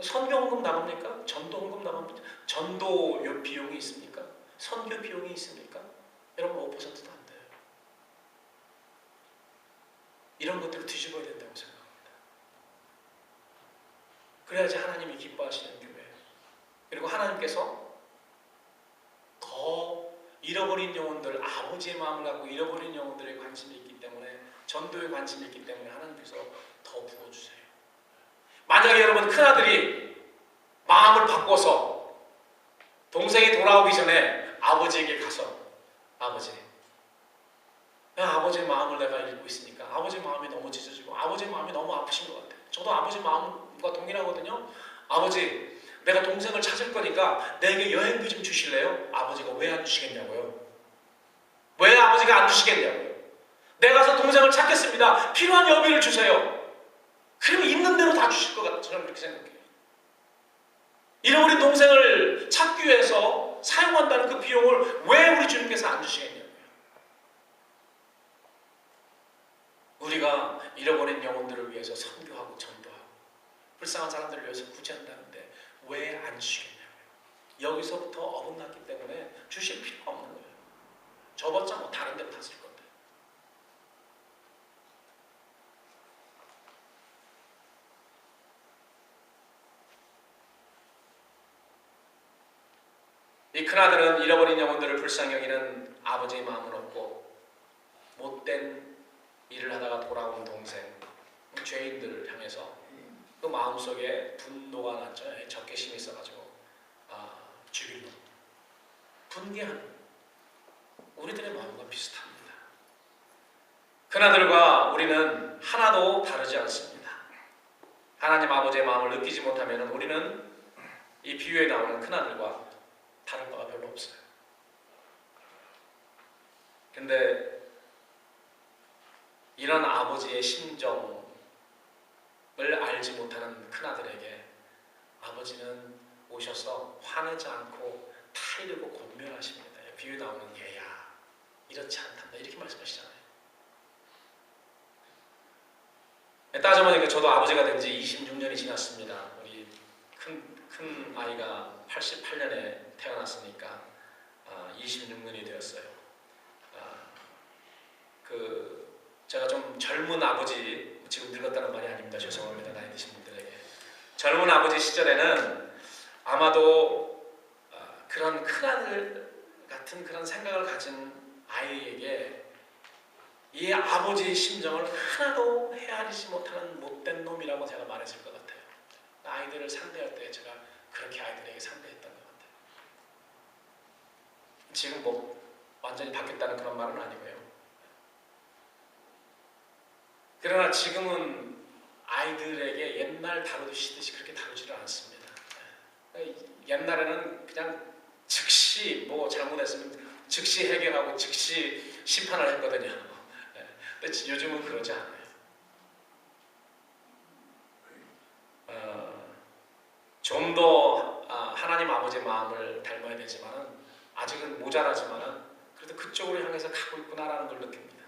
Speaker 1: 선교헌금 나갑니까? 전도헌금 나갑니까? 전도 비용이 있습니까? 선교 비용이 있습니까? 여러분 5%도 안 돼요. 이런 것들을 뒤집어야 된다고 생각합니다. 그래야지 하나님이 기뻐하시는 교회. 그리고 하나님께서 더 잃어버린 영혼들, 아버지의 마음을 갖고 잃어버린 영혼들에 관심이 있기 때문에, 전도에 관심이 있기 때문에 하나님께서 더 부어주세요. 만약에 여러분 큰아들이 마음을 바꿔서 동생이 돌아오기 전에 아버지에게 가서, 아버지의 마음을 내가 읽고 있으니까 아버지 마음이 너무 찢어지고 아버지 마음이 너무 아프신 것 같아요. 저도 아버지 마음과 동일하거든요. 아버지, 내가 동생을 찾을 거니까 내게 여행비 좀 주실래요? 아버지가 왜 안 주시겠냐고요? 왜 아버지가 안 주시겠냐고요? 내가 가서 동생을 찾겠습니다. 필요한 여비를 주세요. 그러면 있는 대로 다 주실 것 같아요. 저는 그렇게 생각해요. 잃어버린 동생을 찾기 위해서 사용한다는 그 비용을 왜 우리 주님께서 안 주시겠냐고요? 우리가 잃어버린 영혼들을 위해서 선교하고 전도하고 불쌍한 사람들을 위해서 구제한다는데 왜 안 주시겠냐고요? 여기서부터 어긋났기 때문에 주실 필요가 없는 거예요. 저봤자 뭐 다른 데로 다 쓸 건데. 이 큰아들은 잃어버린 영혼들을 불쌍히 여기는 아버지의 마음은 없고, 못된 일을 하다가 돌아온 동생, 죄인들을 향해서 그 마음속에 분노가 났죠. 적개심이 있어가지고 죽이려 분개하는 우리들의 마음과 비슷합니다. 큰아들과 우리는 하나도 다르지 않습니다. 하나님 아버지의 마음을 느끼지 못하면 우리는 이 비유에 나오는 큰아들과 다른 바가 별로 없어요. 근데 이런 아버지의 심정을 알지 못하는 큰아들에게 아버지는 오셔서 화내지 않고 타이르고 권면하십니다. 비유에 나오는 얘야, 이렇지 않단다, 이렇게 말씀하시잖아요. 따져보니까 저도 아버지가 된 지 26년이 지났습니다. 우리 큰 아이가 88년에 태어났으니까 26년이 되었어요. 제가 좀 젊은 아버지, 지금 늙었다는 말이 아닙니다. 죄송합니다. 나이 드신 분들에게. 젊은 아버지 시절에는 아마도 그런 큰아들 같은 그런 생각을 가진 아이에게 이 아버지의 심정을 하나도 헤아리지 못하는 못된 놈이라고 제가 말했을 것 같아요. 아이들을 상대할 때 제가 그렇게 아이들에게 상대했던 것 같아요. 지금 뭐 완전히 바뀌었다는 그런 말은 아니고요. 그러나 지금은 아이들에게 옛날 다루듯이 그렇게 다루지를 않습니다. 옛날에는 그냥 즉시 뭐 잘못했으면 즉시 해결하고 즉시 심판을 했거든요. 근데 요즘은 그러지 않아요. 좀 더 하나님 아버지의 마음을 닮아야 되지만은 아직은 모자라지만은 그래도 그쪽으로 향해서 가고 있구나라는 걸 느낍니다.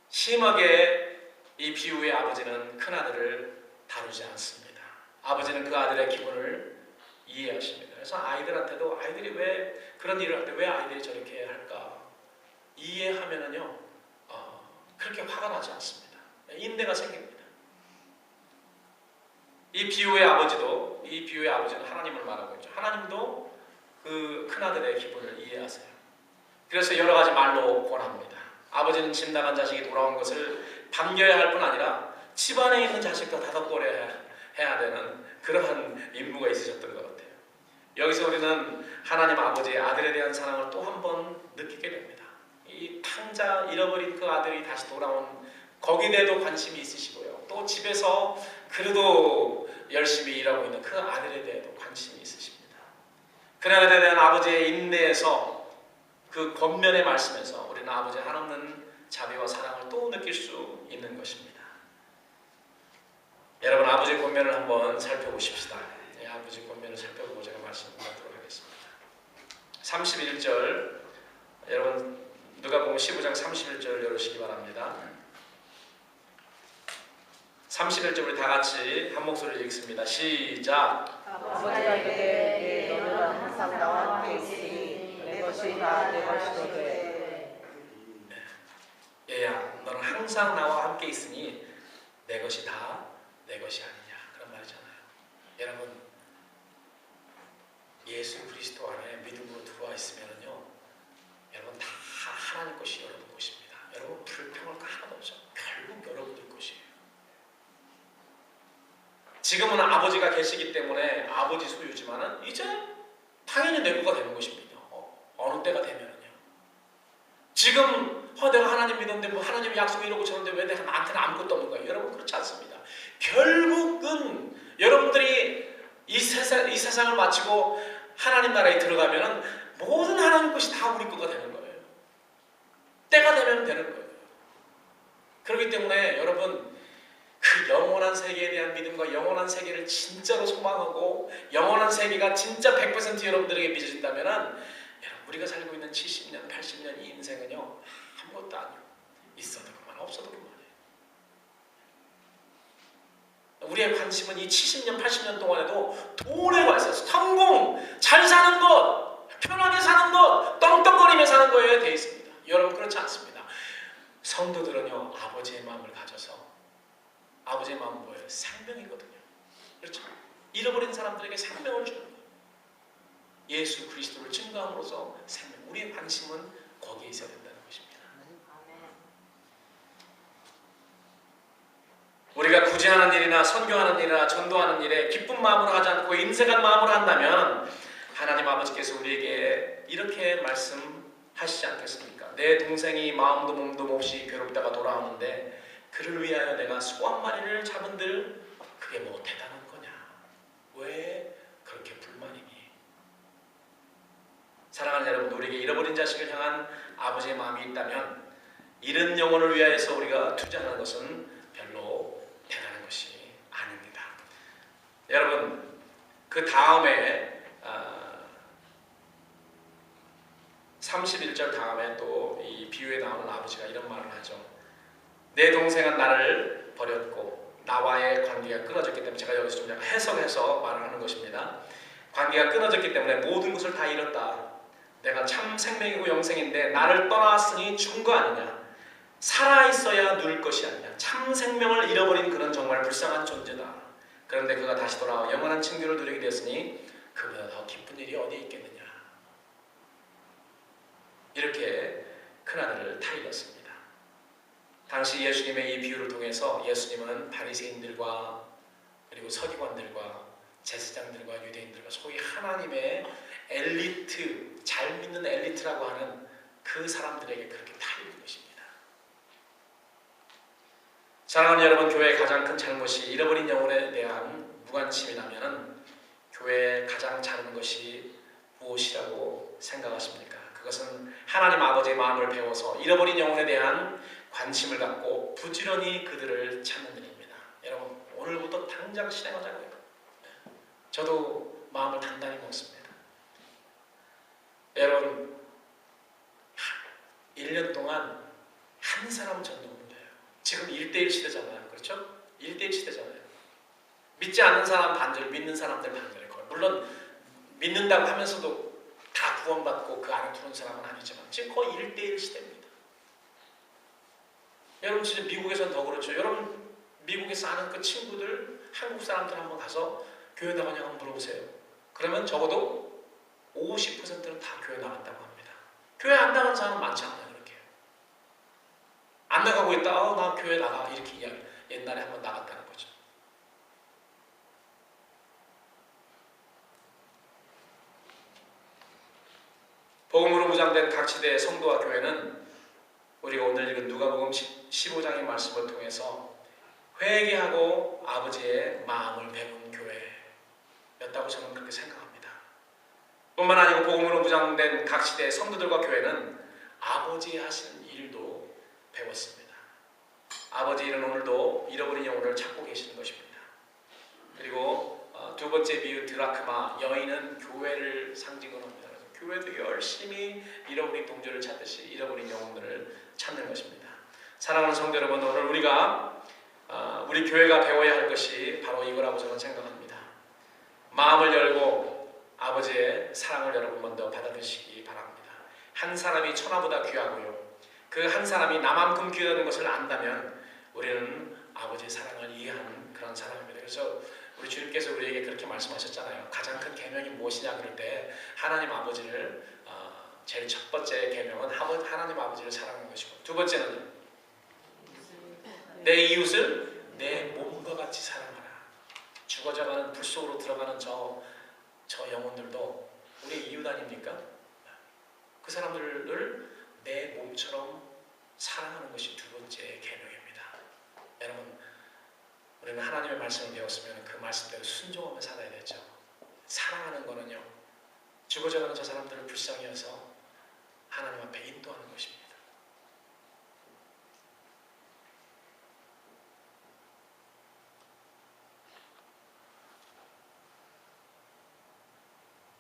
Speaker 1: 심하게 이 비유의 아버지는 큰아들을 다루지 않습니다. 아버지는 그 아들의 기분을 이해하십니다. 그래서 아이들한테도 아이들이 왜 그런 일을 할 때 왜 아이들이 저렇게 할까 이해하면은요 그렇게 화가 나지 않습니다. 인내가 생깁니다. 이 비유의 아버지는 하나님을 말하고 있죠. 하나님도 그 큰아들의 기분을 이해하세요. 그래서 여러 가지 말로 권합니다. 아버지는 집 나간 자식이 돌아온 것을 반겨야 할 뿐 아니라 집안에 있는 자식도 다독거려야 해야 되는 그러한 임무가 있으셨던 것 같아요. 여기서 우리는 하나님 아버지의 아들에 대한 사랑을 또 한 번 느끼게 됩니다. 이 탕자 잃어버린 그 아들이 다시 돌아온 거기에 대해도 관심이 있으시고요. 또 집에서 그래도 열심히 일하고 있는 그 아들에 대해도 관심이 있으십니다. 그 아들에 대한 아버지의 인내에서 그 권면의 말씀에서 우리는 아버지의 한없는 자비와 사랑을 또 느낄 수 있는 것입니다. 여러분, 아버지의 권면을 한번 살펴보십시다. 아버지의 권면을 살펴보고 제가 말씀을 드리도록 하겠습니다. 31절, 여러분 누가복음 15장 31절 열으시기 바랍니다. 31절 우리 다 같이 한 목소리로 읽습니다. 시작.
Speaker 2: 아버지에게 항상 나와 함께 있으니 내 것이 다 내 것이 되되.
Speaker 1: 얘야, 너는 항상 나와 함께 있으니 내 것이 다 내 것이 아니냐, 그런 말이잖아요. 여러분, 예수 그리스도 안에 믿음으로 들어와 있으면요, 여러분 다 하나님 것이 여러분 것입니다. 여러분 불평할 거 하나도 없죠. 결국 여러분들 것이에요. 지금은 아버지가 계시기 때문에 아버지 소유지만은 이제 당연히 내 거가 되는 것입니다. 어느 때가 되면은요. 지금 내가 하나님 믿었는데 뭐 하나님이 약속이 이러고 저런데 왜 내가 나한테는 아무것도 없는 거예요? 여러분 그렇지 않습니다. 결국은 여러분들이 이 세상을 마치고 하나님 나라에 들어가면은 모든 하나님 것이 다 우리 거가 되는 거예요. 때가 되면 되는 거예요. 그렇기 때문에 여러분 그 영원한 세계에 대한 믿음과 영원한 세계를 진짜로 소망하고 영원한 세계가 진짜 100% 여러분들에게 빚어진다면은 여러분 우리가 살고 있는 70년, 80년 이 인생은요 아무것도 아니에요. 있어도 그만, 없어도 그만이에요. 우리의 관심은 이 70년, 80년 동안에도 돈에 관해서 성공, 잘 사는 것, 편하게 사는 것, 떵떵거리며 사는 거에 돼 있습니다. 여러분 그렇지 않습니다. 성도들은요 아버지의 마음을 가져서, 아버지의 마음은 뭐예요? 생명이거든요. 그렇죠? 잃어버린 사람들에게 생명을 주는 거예요. 예수 그리스도를 증거함으로써 생명. 우리의 관심은 거기에 있어야 된다는 것입니다. 우리가 구제하는 일이나 선교하는 일이나 전도하는 일에 기쁜 마음으로 하지 않고 인색한 마음으로 한다면 하나님 아버지께서 우리에게 이렇게 말씀하시지 않겠습니까? 내 동생이 마음도 몸도 없이 괴롭다가 돌아오는데 그를 위하여 내가 소 한 마리를 잡은들 그게 뭐 대단한 거냐? 왜 그렇게 불만이니? 사랑하는 여러분, 우리에게 잃어버린 자식을 향한 아버지의 마음이 있다면 잃은 영혼을 위하여서 우리가 투자하는 것은 별로 대단한 것이 아닙니다. 여러분, 그 다음에 31절 다음에 또 이 비유에 나오는 아버지가 이런 말을 하죠. 내 동생은 나를 버렸고 나와의 관계가 끊어졌기 때문에, 제가 여기서 좀 약간 해석해서 말을 하는 것입니다. 관계가 끊어졌기 때문에 모든 것을 다 잃었다. 내가 참 생명이고 영생인데 나를 떠났으니 죽은 거 아니냐. 살아있어야 누릴 것이 아니냐. 참 생명을 잃어버린 그런 정말 불쌍한 존재다. 그런데 그가 다시 돌아와 영원한 친교를 누리게 되었으니 그보다 더 기쁜 일이 어디에 있겠느냐. 이렇게 큰아들을 타일렀습니다. 당시 예수님의 이 비유를 통해서 예수님은 바리새인들과 그리고 서기관들과 제사장들과 유대인들과 소위 하나님의 엘리트, 잘 믿는 엘리트라고 하는 그 사람들에게 그렇게 타일른 것입니다. 사랑하는 여러분, 교회의 가장 큰 잘못이 잃어버린 영혼에 대한 무관심이라면 교회의 가장 작은 것이 무엇이라고 생각하십니까? 그것은 하나님 아버지의 마음을 배워서 잃어버린 영혼에 대한 관심을 갖고 부지런히 그들을 찾는 일입니다. 여러분, 오늘부터 당장 실행하자고요. 저도 마음을 단단히 먹습니다. 여러분, 1년 동안 한 사람 전도하면 돼요. 지금 1대1 시대잖아요. 그렇죠? 1대1 시대잖아요. 믿지 않는 사람 반절, 믿는 사람들 반절일 거예요. 물론 믿는다고 하면서도 다 구원받고 그 안에 들어온 사람은 아니지만 지금 거의 1대1 시대입니다. 여러분 진짜 미국에서는 더 그렇죠. 여러분 미국에서 아는 그 친구들, 한국 사람들 한번 가서 교회 나가냐고 한번 물어보세요. 그러면 적어도 50%는 다 교회 나갔다고 합니다. 교회 안 나가는 사람은 많지 않아요. 그렇게 안 나가고 있다. 나 교회 나가 이렇게 이야기. 옛날에 한번 나갔다는 거죠. 복음으로 무장된 각 시대의 성도와 교회는 우리가 오늘 읽은 누가복음 15장의 말씀을 통해서 회개하고 아버지의 마음을 배운 교회였다고 저는 그렇게 생각합니다. 뿐만 아니고 복음으로 무장된 각 시대의 성도들과 교회는 아버지 하시는 일도 배웠습니다. 아버지 일은 오늘도 잃어버린 영혼을 찾고 계시는 것입니다. 그리고 두 번째 비유 드라크마, 여인은 교회를 상징으로 합니다. 교회도 열심히 잃어버린 동료를 찾듯이 잃어버린 영혼들을 찾는 것입니다. 사랑하는 성도 여러분, 오늘 우리 교회가 배워야 할 것이 바로 이거라고 저는 생각합니다. 마음을 열고 아버지의 아버지의 사랑을 여러분 먼저 받아드시기 바랍니다. 한 사람이 천하보다 귀하고요. 그 한 사람이 나만큼 귀하다는 것을 안다면 우리는 아버지의 사랑을 이해하는 그런 사람입니다. 그래서 우리 주님께서 우리에게 그렇게 말씀하셨잖아요. 가장 큰 계명이 무엇이냐 그럴 때 하나님 아버지를 제일 첫 번째 계명은 하나님 아버지를 사랑하는 것이고, 두 번째는 내 이웃을 내 몸과 같이 사랑하라. 죽어져가는 불 속으로 들어가는 저 영혼들도 우리의 이웃 아닙니까? 그 사람들을 내 몸처럼 사랑하는 것이 두 번째 계명입니다. 여러분, 우리는 하나님의 말씀을 배웠으면 그 말씀대로 순종하며 살아야 되죠. 사랑하는 거는요, 죽어져가는 저 사람들을 불쌍히 여서 하나님 앞에 인도하는 것입니다.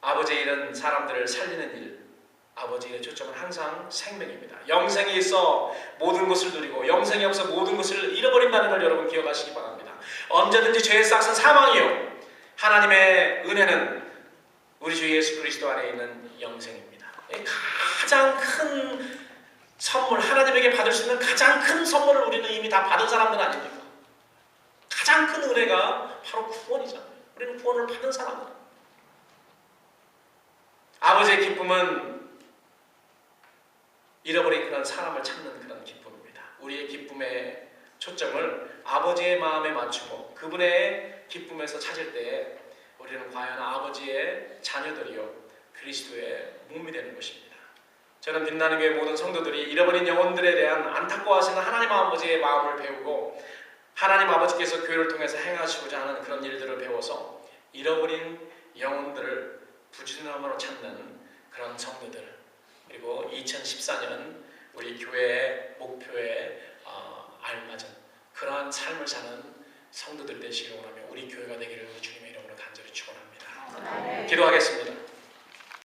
Speaker 1: 아버지의 일은 사람들을 살리는 일, 아버지의 일의 초점은 항상 생명입니다. 영생이 있어 모든 것을 누리고 영생이 없어 모든 것을 잃어버린다는 걸 여러분 기억하시기 바랍니다. 언제든지 죄의 싹은 사망이요, 하나님의 은혜는 우리 주 예수 그리스도 안에 있는 영생입니다. 가장 큰 선물, 하나님에게 받을 수 있는 가장 큰 선물을 우리는 이미 다 받은 사람들 아닙니까? 가장 큰 은혜가 바로 구원이잖아요. 우리는 구원을 받은 사람들. 아버지의 기쁨은 잃어버린 그런 사람을 찾는 그런 기쁨입니다. 우리의 기쁨의 초점을 아버지의 마음에 맞추고 그분의 기쁨에서 찾을 때에 우리는 과연 아버지의 자녀들이요 그리스도의 몸이 되는 것입니다. 저는 빛나는 교회 모든 성도들이 잃어버린 영혼들에 대한 안타까워하시는 하나님 아버지의 마음을 배우고 하나님 아버지께서 교회를 통해서 행하시고자 하는 그런 일들을 배워서 잃어버린 영혼들을 부지런함으로 찾는 그런 성도들, 그리고 2014년 우리 교회의 목표에 알맞은 그러한 삶을 사는 성도들이 되시기를 원하며 우리 교회가 되기를 주님의 이름으로 간절히 축원합니다. 기도하겠습니다.